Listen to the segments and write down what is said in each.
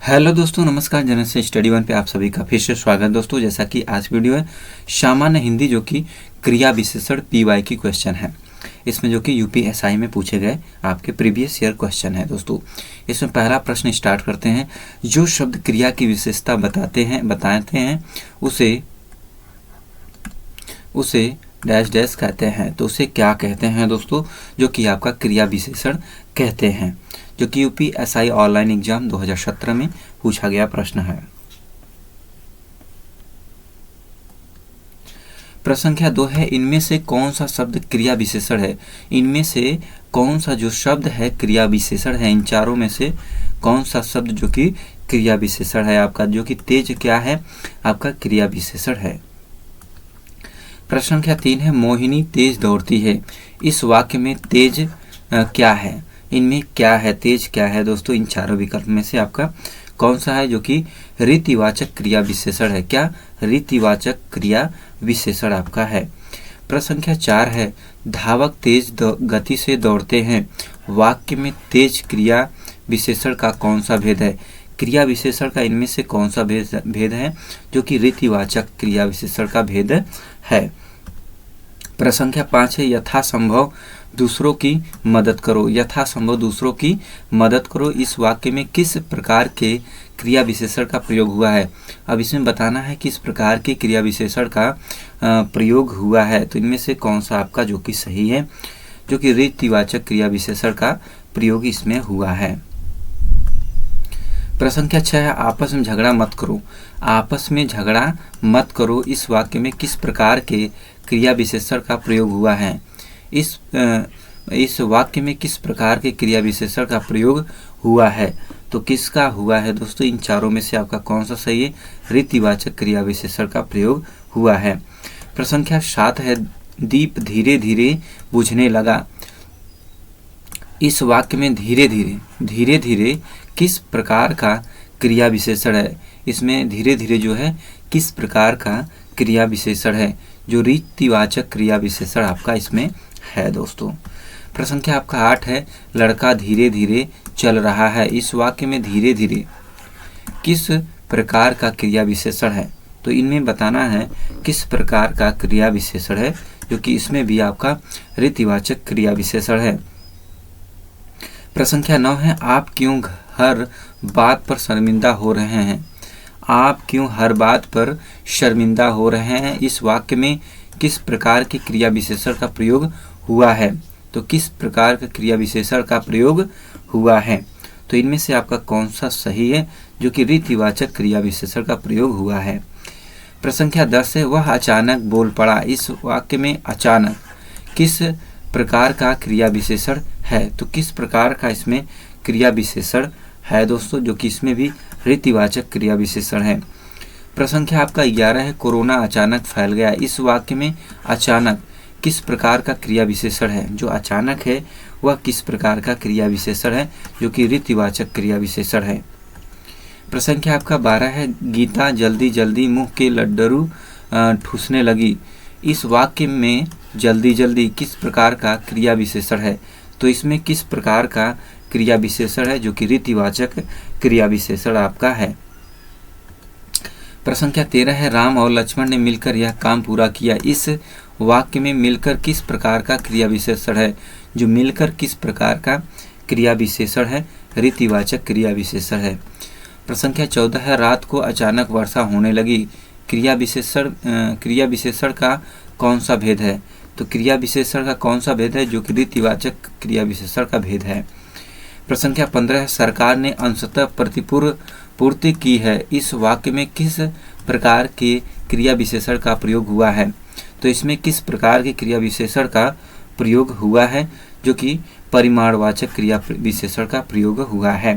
Hello दोस्तों, नमस्कार। General से स्टडी वन पे आप सभी का फिर से स्वागत दोस्तों। जैसा कि आज वीडियो है सामान्य हिंदी, जो कि क्रिया विशेषण पीवाई की क्वेश्चन है। इसमें जो कि यूपीएसआई में पूछे गए आपके प्रीवियस ईयर क्वेश्चन है दोस्तों। इसमें पहला प्रश्न स्टार्ट करते हैं। जो शब्द क्रिया की विशेषता बताते हैं उसे डैश डैश कहते हैं। तो उसे क्या कहते हैं दोस्तों? जो कि आपका क्रिया विशेषण कहते हैं, जो कि यूपीएसआई ऑनलाइन एग्जाम 2017 में पूछा गया प्रश्न है। प्रश्न संख्या 2 है, इनमें से कौन सा शब्द क्रिया विशेषण है? इनमें से कौन सा जो शब्द है क्रिया विशेषण है? इन चारों में से कौन सा शब्द जो कि क्रिया विशेषण है आपका? जो कि तेज क्या है आपका? क्रिया विशेषण है। प्रश्न संख्या 3 है, मोहिनी तेज दौड़ती है। इस वाक्य में तेज क्या है? इनमें क्या है? तेज क्या है दोस्तों? इन चारों विकल्प में से आपका कौन सा है जो कि रीतिवाचक क्रिया विशेषण है? क्या रीतिवाचक क्रिया विशेषण आपका है। प्रश्न संख्या 4 है, धावक तेज गति से दौड़ते हैं। वाक्य में तेज क्रिया विशेषण का कौन सा भेद है? क्रिया विशेषण का इनमें से कौन सा भेद है जो कि रीतिवाचक क्रिया विशेषण का भेद है। प्रश्न संख्या 5 है, यथासंभव दूसरों की मदद करो। यथासंभव दूसरों की मदद करो इस वाक्य में किस प्रकार के क्रिया विशेषण का प्रयोग हुआ है? अब इसमें बताना है किस प्रकार के क्रिया विशेषण का प्रयोग हुआ है। तो इनमें से कौन सा आपका जो कि सही है, जो कि रीतिवाचक क्रिया विशेषण का प्रयोग इसमें हुआ है। प्रश्न संख्या 6 है, आपस में झगड़ा मत करो। आपस में झगड़ा मत करो इस वाक्य में किस प्रकार के क्रिया विशेषण का प्रयोग हुआ है? इस वाक्य में किस प्रकार के क्रिया विशेषण का प्रयोग हुआ है? तो किसका हुआ है दोस्तों? इन चारों में से आपका कौन सा सही है? रीतिवाचक क्रिया विशेषण का प्रयोग हुआ है। प्रश्न संख्या 7 है, दीप धीरे धीरे बुझने लगा। इस वाक्य में धीरे धीरे किस प्रकार का क्रिया विशेषण है? इसमें धीरे धीरे जो है किस प्रकार का क्रिया विशेषण है? जो रीतिवाचक क्रिया विशेषण आपका इसमें है दोस्तों। प्रश्न संख्या आपका 8 है, लड़का धीरे धीरे चल रहा है। इस वाक्य में धीरे धीरे किस प्रकार का क्रिया विशेषण है? तो इनमें बताना है किस प्रकार का क्रिया विशेषण है, जो कि इसमें भी आपका रीतिवाचक क्रिया विशेषण है। प्रश्न संख्या 9 है, आप क्यों हर बात पर शर्मिंदा हो रहे हैं? आप क्यों हर बात पर शर्मिंदा हो रहे हैं? इस वाक्य में किस प्रकार की क्रिया विशेषण का प्रयोग हुआ है? तो किस प्रकार का क्रिया विशेषण का प्रयोग हुआ है? तो इनमें से आपका कौन सा सही है जो कि रीतिवाचक क्रिया विशेषण का प्रयोग हुआ है। प्रश्न संख्या 10 है, वह अचानक बोल पड़ा। इस वाक्य में अचानक किस प्रकार का क्रिया विशेषण है? तो किस प्रकार का इसमें क्रिया विशेषण है दोस्तों, जो कि इसमें भी रीतिवाचक क्रिया विशेषण है। प्रश्न संख्या आपका 11 है, कोरोना अचानक फैल गया। इस वाक्य में अचानक किस प्रकार का क्रिया विशेषण है? जो अचानक है वह किस प्रकार का क्रिया विशेषण है, जो कि रीतिवाचक क्रिया विशेषण है। प्रश्न संख्या आपका 12 है, गीता जल्दी जल्दी मुंह के लड्डू ठूसने लगी। इस वाक्य में जल्दी जल्दी किस प्रकार का क्रिया विशेषण है? तो इसमें किस प्रकार का क्रिया विशेषण है, जो कि रीतिवाचक क्रिया विशेषण आपका है। प्रश्न संख्या 13 है, राम और लक्ष्मण ने मिलकर यह काम पूरा किया। इस वाक्य में मिलकर किस प्रकार का क्रिया विशेषण है? जो मिलकर किस प्रकार का क्रिया विशेषण है? रीतिवाचक क्रिया विशेषण है। प्रश्न संख्या 14 है, रात को अचानक वर्षा होने लगी। क्रिया विशेषण का कौन सा भेद है? तो क्रिया विशेषण का कौन सा भेद है जो कि रीतिवाचक क्रिया विशेषण का भेद है। प्रश्न संख्या 15 है, सरकार ने अंशतः प्रतिपूर्ति की है। इस वाक्य में किस प्रकार के क्रिया विशेषण का प्रयोग हुआ है? तो इसमें किस प्रकार के क्रिया विशेषण का प्रयोग हुआ है, जो कि परिमाणवाचक क्रिया विशेषण का प्रयोग हुआ है।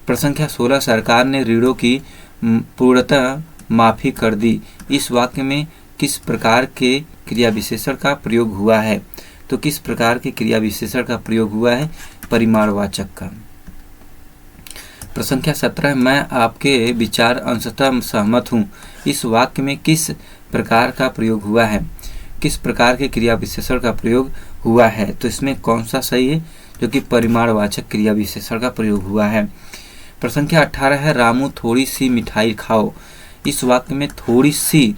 प्रश्न संख्या 16, सरकार ने ऋणों की पूर्णतः माफी कर दी। इस वाक्य में किस प्रकार के क्रिया विशेषण का प्रयोग हुआ है? तो किस प्रकार के क्रिया विशेषण का प्रयोग हुआ है? परिमाणवाचक का। प्रश्न संख्या 17, मैं आपके विचार अंशतः सहमत हूँ। इस वाक्य में किस प्रकार का प्रयोग हुआ है? किस प्रकार के क्रिया विशेषण का प्रयोग हुआ है? तो इसमें कौन सा सही है? जो कि परिमाणवाचक क्रिया विशेषण का प्रयोग हुआ है। प्रश्न संख्या 18 है रामू थोड़ी सी मिठाई खाओ। इस वाक्य में थोड़ी सी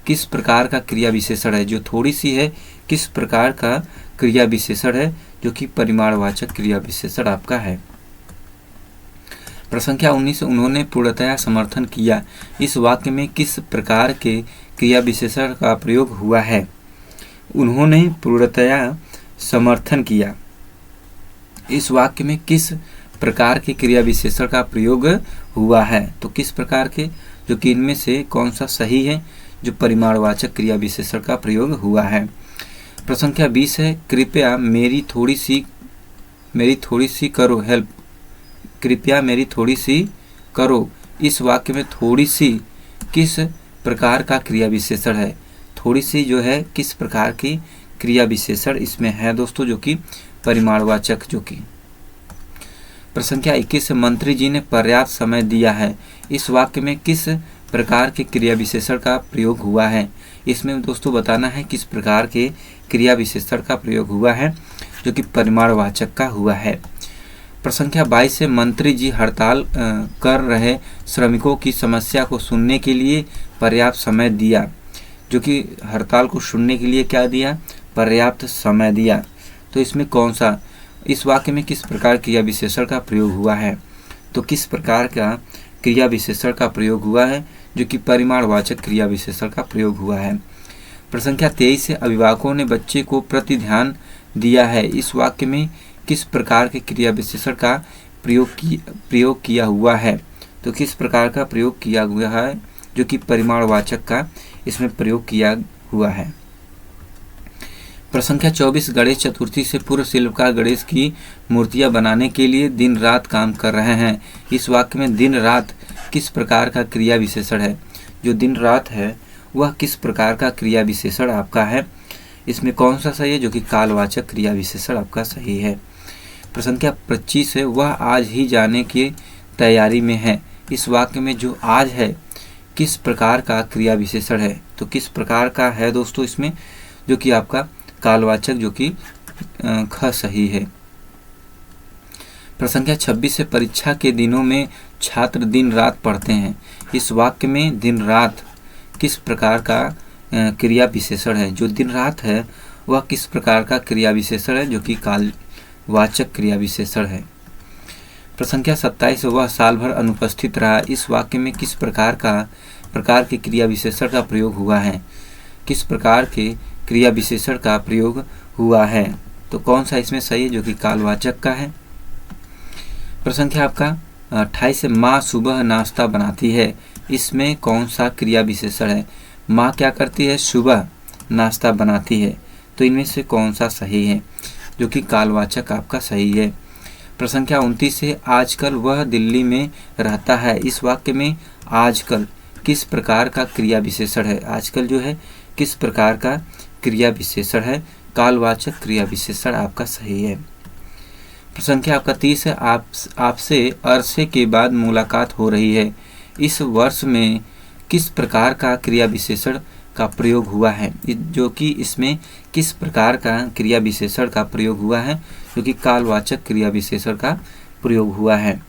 किस प्रकार का क्रिया विशेषण है? जो थोड़ी सी है किस प्रकार का क्रिया विशेषण है? जो कि परिमाणवाचक क्रिया विशेषण आपका है। प्रश्न संख्या 19 उन्होंने पूर्णतया समर्थन किया। इस वाक्य में किस प्रकार के क्रिया विशेषण का प्रयोग हुआ है? उन्होंने पूर्णतया समर्थन किया। इस वाक्य में किस प्रकार के क्रिया विशेषण का प्रयोग हुआ है? तो किस प्रकार के, जो कि इनमें से कौन सा सही है? जो परिमाणवाचक क्रिया विशेषण का प्रयोग हुआ है। प्रश्न संख्या 20 है कृपया मेरी थोड़ी सी करो हेल्प। कृपया मेरी थोड़ी सी करो। इस वाक्य में थोड़ी सी किस प्रकार का क्रिया विशेषण है? थोड़ी सी जो है किस प्रकार की क्रिया विशेषण इसमें है दोस्तों? जो कि परिमाणवाचक। जो कि प्रश्न संख्या 21 मंत्री जी ने पर्याप्त समय दिया है। इस वाक्य में किस प्रकार के क्रिया विशेषण का प्रयोग हुआ है? इसमें दोस्तों बताना है किस प्रकार के क्रिया विशेषण का प्रयोग हुआ है, जो कि परिमाणवाचक का हुआ है। प्रश्न संख्या 22 से मंत्री जी हड़ताल कर रहे श्रमिकों की समस्या को सुनने के लिए पर्याप्त समय दिया। जो कि हड़ताल को सुनने के लिए क्या दिया? पर्याप्त समय दिया। तो इसमें कौन सा, इस वाक्य में किस प्रकार क्रिया विशेषण का प्रयोग हुआ है? तो किस प्रकार का क्रिया विशेषण का प्रयोग हुआ है? जो कि परिमाणवाचक क्रिया विशेषण का प्रयोग हुआ है। प्रश्न संख्या 23 से अभिभावकों ने बच्चे को प्रति ध्यान दिया है। इस वाक्य में किस प्रकार के क्रिया विशेषण का प्रयोग किया हुआ है? तो किस प्रकार का प्रयोग किया हुआ है? जो कि परिमाणवाचक का इसमें प्रयोग किया हुआ है। प्रश्न संख्या 24 गणेश चतुर्थी से पूर्व शिल्पकार गणेश की मूर्तियां बनाने के लिए दिन रात काम कर रहे हैं। इस वाक्य में दिन रात किस प्रकार का क्रिया विशेषण है? जो दिन रात है वह किस प्रकार का क्रिया विशेषण आपका है? इसमें कौन सा सही है? जो कि कालवाचक क्रिया विशेषण आपका सही है। प्रश्न संख्या 25 है वह आज ही जाने की तैयारी में है। इस वाक्य में जो आज है किस प्रकार का क्रिया विशेषण है? तो किस प्रकार का है दोस्तों इसमें? जो कि आपका कालवाचक, जो कि ख सही है। प्रश्न संख्या 26 से परीक्षा के दिनों में छात्र दिन रात पढ़ते हैं। इस वाक्य में दिन रात किस प्रकार का क्रिया विशेषण है? जो दिन रात है वह किस प्रकार का क्रिया विशेषण है? जो कि कालवाचक क्रिया विशेषण है। प्रश्न संख्या 27 वह साल भर अनुपस्थित रहा। इस वाक्य में किस प्रकार के क्रिया विशेषण का प्रयोग हुआ है? किस प्रकार के क्रिया विशेषण का प्रयोग हुआ है? तो कौन सा इसमें सही है? जो कि कालवाचक का है। प्रश्न संख्या आपका 28 से माँ सुबह नाश्ता बनाती है। इसमें कौन सा क्रिया विशेषण है? माँ क्या करती है? सुबह नाश्ता बनाती है। तो इनमें से कौन सा सही है? जो कि कालवाचक आपका सही है। प्रश्न संख्या 29 से आजकल वह दिल्ली में रहता है। इस वाक्य में आजकल किस प्रकार का क्रिया विशेषण है? आजकल जो है किस प्रकार का क्रिया विशेषण है? कालवाचक क्रिया विशेषण आपका सही है। प्रश्न संख्या आपका 30 है आपसे अरसे के बाद मुलाकात हो रही है। इस वर्ष में किस प्रकार का क्रिया विशेषण का प्रयोग हुआ है? जो कि इसमें किस प्रकार का क्रिया विशेषण का प्रयोग हुआ है? जो कि कालवाचक क्रिया विशेषण का प्रयोग हुआ है।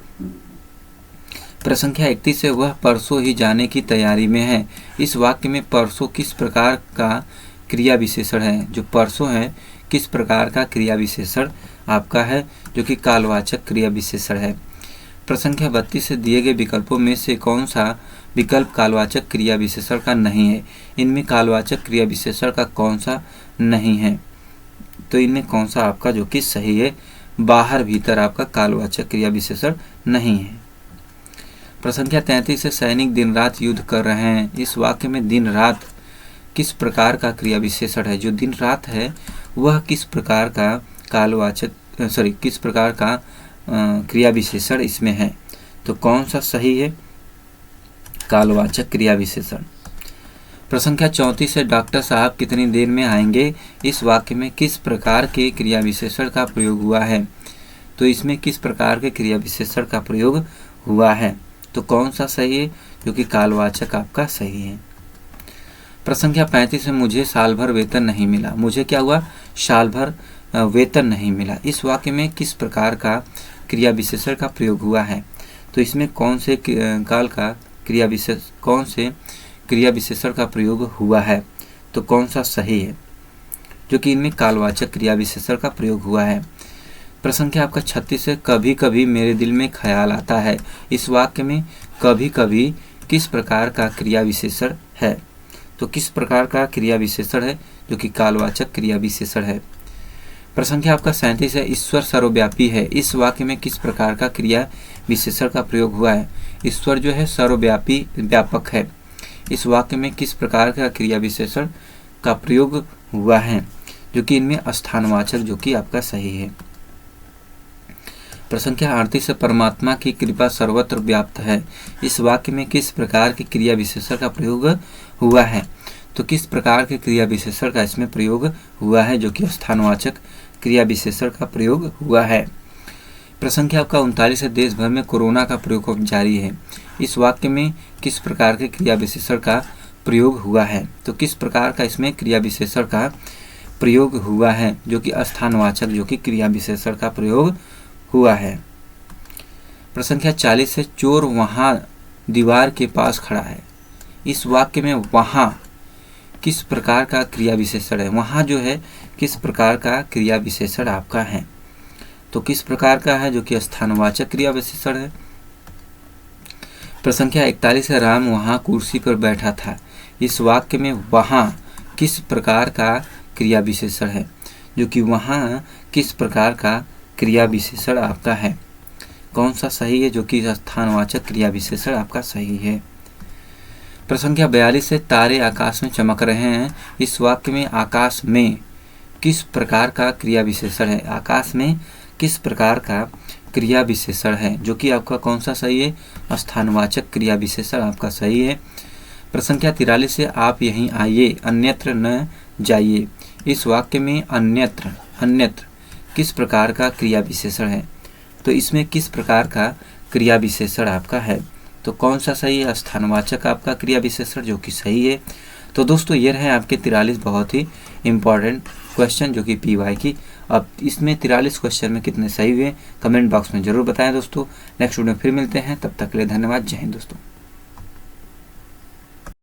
प्रश्न संख्या 31 है वह परसों ही जाने की तैयारी में है। इस वाक्य में परसों किस प्रकार का क्रिया विशेषण है? जो परसों है किस प्रकार का क्रिया विशेषण आपका है? जो कि कालवाचक क्रिया विशेषण है। प्रश्न संख्या 32 से दिए गए विकल्पों में से कौन सा विकल्प कालवाचक क्रिया विशेषण का नहीं है? इनमें कालवाचक क्रिया विशेषण का कौन सा नहीं है? तो इनमें कौन सा आपका जो कि सही है? बाहर भीतर आपका कालवाचक क्रिया विशेषण नहीं है। प्रश्न संख्या 33 से सैनिक दिन रात युद्ध कर रहे हैं। इस वाक्य में दिन रात किस प्रकार का क्रिया विशेषण है? जो दिन रात है वह किस प्रकार का किस प्रकार का क्रिया विशेषण इसमें है? तो कौन सा सही है? कालवाचक क्रिया विशेषण। प्रश्न संख्या 34 से डॉक्टर साहब कितनी देर में आएंगे? इस वाक्य में किस प्रकार के क्रिया विशेषण का प्रयोग हुआ है? तो इसमें किस प्रकार के क्रिया विशेषण का प्रयोग हुआ है? तो कौन सा सही है? जो कि कालवाचक आपका सही है। प्रश्न संख्या 35 में मुझे साल भर वेतन नहीं मिला। मुझे क्या हुआ? साल भर वेतन नहीं मिला। इस वाक्य में किस प्रकार का क्रिया विशेषण का प्रयोग हुआ है? तो इसमें कौन से काल का कौन से क्रिया विशेषण का प्रयोग हुआ है, तो कौन सा सही है, जो कि इनमें कालवाचक क्रिया विशेषण का प्रयोग हुआ है। प्रश्न संख्या आपका 36 है, कभी कभी मेरे दिल में ख्याल आता है। इस वाक्य में कभी कभी किस प्रकार का क्रिया विशेषण है, तो किस प्रकार का क्रिया विशेषण है, जो कि कालवाचक क्रिया विशेषण है। प्रश्न संख्या आपका 37 है, ईश्वर सर्वव्यापी है। इस वाक्य में किस प्रकार का क्रिया विशेषण का प्रयोग हुआ है। ईश्वर जो है सर्वव्यापी व्यापक है। इस वाक्य में किस प्रकार का क्रिया विशेषण का प्रयोग हुआ है, जो कि इनमें स्थानवाचक, जो कि आपका सही है। प्रश्न संख्या 38 है, परमात्मा की कृपा सर्वत्र व्याप्त है। इस वाक्य में किस प्रकार की क्रिया विशेषण का प्रयोग हुआ है, तो किस प्रकार के क्रिया विशेषण का इसमें प्रयोग हुआ है, जो कि स्थानवाचक क्रिया विशेषण का प्रयोग हुआ है। प्रश्न संख्या आपका 39 है, देश भर में कोरोना का प्रकोप जारी है। इस वाक्य में किस प्रकार के क्रिया विशेषण का प्रयोग हुआ है, तो किस प्रकार का इसमें क्रिया विशेषण का प्रयोग हुआ है, जो कि स्थानवाचक, जो कि क्रिया विशेषण का प्रयोग हुआ है। प्रश्न संख्या 40 है, चोर वहां दीवार के पास खड़ा है। इस वाक्य में वहां किस प्रकार का क्रिया विशेषण है, वहां जो है किस प्रकार का क्रिया विशेषण आपका है, तो किस प्रकार का है, जो कि स्थानवाचक क्रिया विशेषण है। प्रश्न संख्या 41 है, राम वहां कुर्सी पर बैठा था। इस वाक्य में वहां किस प्रकार का क्रिया विशेषण है, जो कि वहां किस प्रकार का क्रिया विशेषण आपका है, कौन सा सही है, जो कि स्थानवाचक क्रिया विशेषण आपका सही है। प्रश्न संख्या 42 है, तारे आकाश में चमक रहे हैं। इस वाक्य में आकाश में किस प्रकार का क्रिया विशेषण है, आकाश में किस प्रकार का क्रिया विशेषण है, जो कि आपका कौन सा सही है, स्थानवाचक क्रिया विशेषण आपका सही है। प्रश्न संख्या 43 है, आप यहीं आइए अन्यत्र न जाइए। इस वाक्य में अन्यत्र किस प्रकार का क्रिया विशेषण है, तो इसमें किस प्रकार का क्रिया विशेषण आपका है, तो कौन सा सही है, स्थानवाचक आपका क्रिया विशेषण, जो कि सही है। तो दोस्तों ये रहे आपके 43 बहुत ही इंपॉर्टेंट क्वेश्चन, जो कि PY की। अब इसमें 43 क्वेश्चन में कितने सही हुए कमेंट बॉक्स में जरूर बताएं दोस्तों। नेक्स्ट वीडियो में फिर मिलते हैं, तब तक के लिए धन्यवाद। जय हिंद दोस्तों।